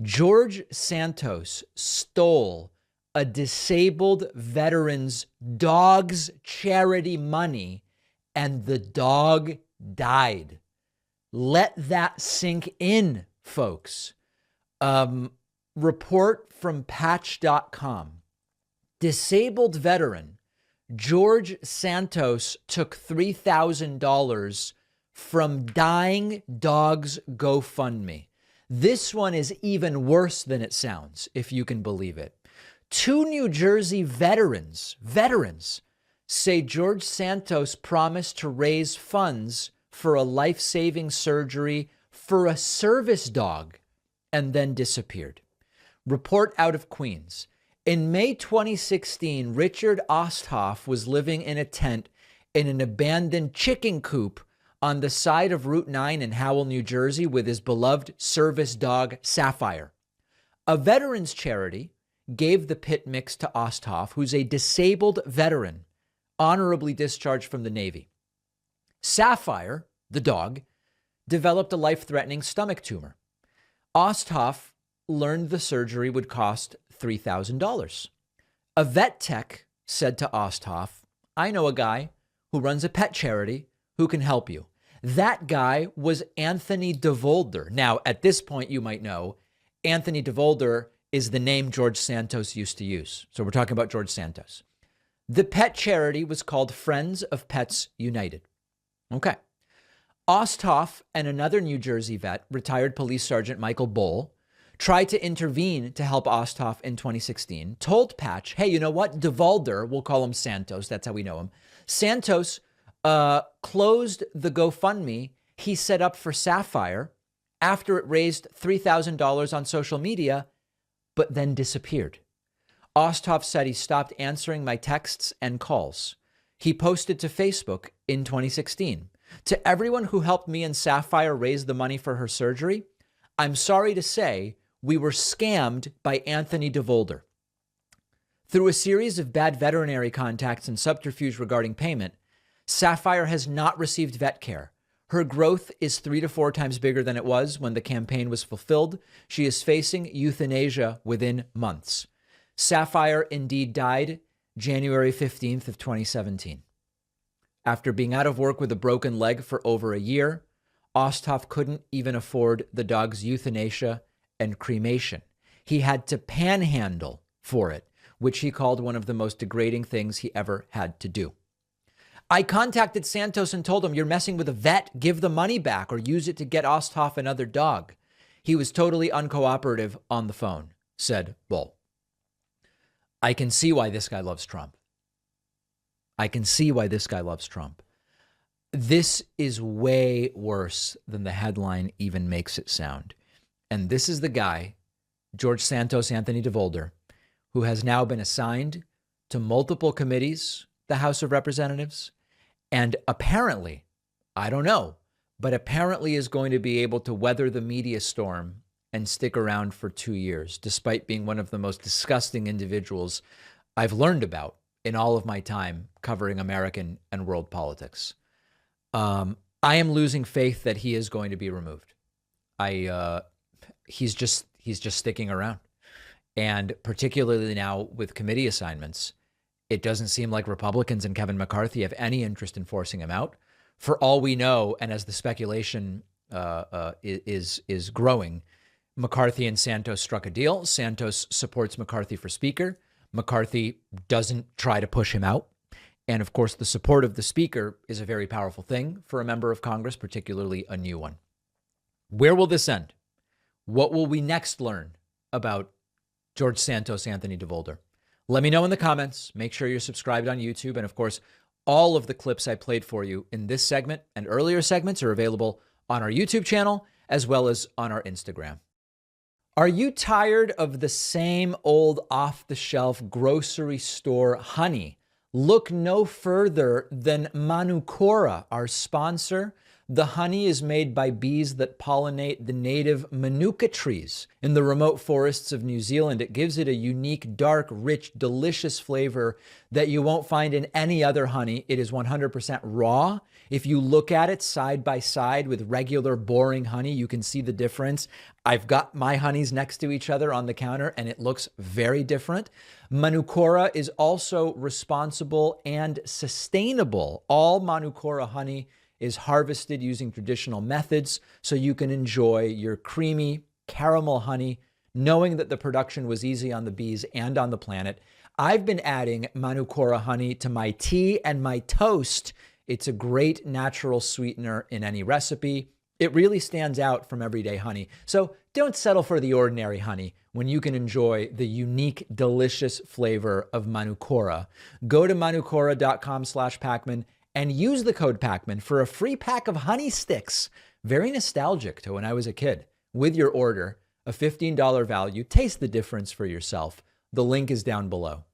George Santos stole a disabled veteran's dog's charity money, and the dog died. Let that sink in, folks. Report from patch.com. Disabled veteran George Santos took $3,000 from dying dog's GoFundMe. This one is even worse than it sounds, if you can believe it. Two New Jersey veterans say George Santos promised to raise funds for a life-saving surgery for a service dog and then disappeared. Report out of Queens. In May 2016, Richard Osthoff was living in a tent in an abandoned chicken coop on the side of Route 9 in Howell, New Jersey, with his beloved service dog, Sapphire. A veterans charity gave the pit mix to Osthoff, who's a disabled veteran, honorably discharged from the Navy. Sapphire, the dog, developed a life-threatening stomach tumor. Osthoff learned the surgery would cost $3,000. A vet tech said to Osthoff, "I know a guy who runs a pet charity who can help you." That guy was Anthony DeVolder. Now, at this point, you might know Anthony DeVolder is the name George Santos used to use. So we're talking about George Santos. The pet charity was called Friends of Pets United. Okay. Osthoff and another New Jersey vet, retired police sergeant Michael Bohl, tried to intervene to help Osthoff in 2016, told Patch, hey, you know what? DeVolder, we'll call him Santos. That's how we know him. Santos closed the GoFundMe he set up for Sapphire after it raised $3,000 on social media, but then disappeared. Osthoff said he stopped answering my texts and calls. He posted to Facebook in 2016, "To everyone who helped me and Sapphire raise the money for her surgery, I'm sorry to say we were scammed by Anthony DeVolder. Through a series of bad veterinary contacts and subterfuge regarding payment, Sapphire has not received vet care. Her growth is 3 to 4 times bigger than it was when the campaign was fulfilled. She is facing euthanasia within months." Sapphire indeed died January 15th of 2017. After being out of work with a broken leg for over a year, Osthoff couldn't even afford the dog's euthanasia and cremation. He had to panhandle for it, which he called one of the most degrading things he ever had to do. "I contacted Santos and told him, you're messing with a vet, give the money back or use it to get Osthoff another dog. He was totally uncooperative on the phone," said Bull. I can see why this guy loves Trump. This is way worse than the headline even makes it sound. And this is the guy, George Santos, Anthony DeVolder, who has now been assigned to multiple committees, the House of Representatives, and apparently, I don't know, but apparently is going to be able to weather the media storm and stick around for 2 years, despite being one of the most disgusting individuals I've learned about in all of my time covering American and world politics. I am losing faith that he is going to be removed. He's just sticking around. And particularly now with committee assignments, it doesn't seem like Republicans and Kevin McCarthy have any interest in forcing him out. For all we know, and as the speculation is growing, McCarthy and Santos struck a deal. Santos supports McCarthy for Speaker. McCarthy doesn't try to push him out. And of course, the support of the Speaker is a very powerful thing for a member of Congress, particularly a new one. Where will this end? What will we next learn about George Santos, Anthony DeVolder? Let me know in the comments. Make sure you're subscribed on YouTube. And of course, all of the clips I played for you in this segment and earlier segments are available on our YouTube channel as well as on our Instagram. Are you tired of the same old off-the-shelf grocery store honey? Look no further than Manukora, our sponsor. The honey is made by bees that pollinate the native manuka trees in the remote forests of New Zealand. It gives it a unique, dark, rich, delicious flavor that you won't find in any other honey. It is 100% raw. If you look at it side by side with regular boring honey, you can see the difference. I've got my honeys next to each other on the counter and it looks very different. Manukora is also responsible and sustainable. All Manukora honey is harvested using traditional methods, so you can enjoy your creamy caramel honey, knowing that the production was easy on the bees and on the planet. I've been adding Manukora honey to my tea and my toast. It's a great natural sweetener in any recipe. It really stands out from everyday honey. So don't settle for the ordinary honey when you can enjoy the unique, delicious flavor of Manukora. Go to manukora.com/Pacman and use the code Pacman for a free pack of honey sticks. Very nostalgic to when I was a kid. With your order, a $15 value. Taste the difference for yourself. The link is down below.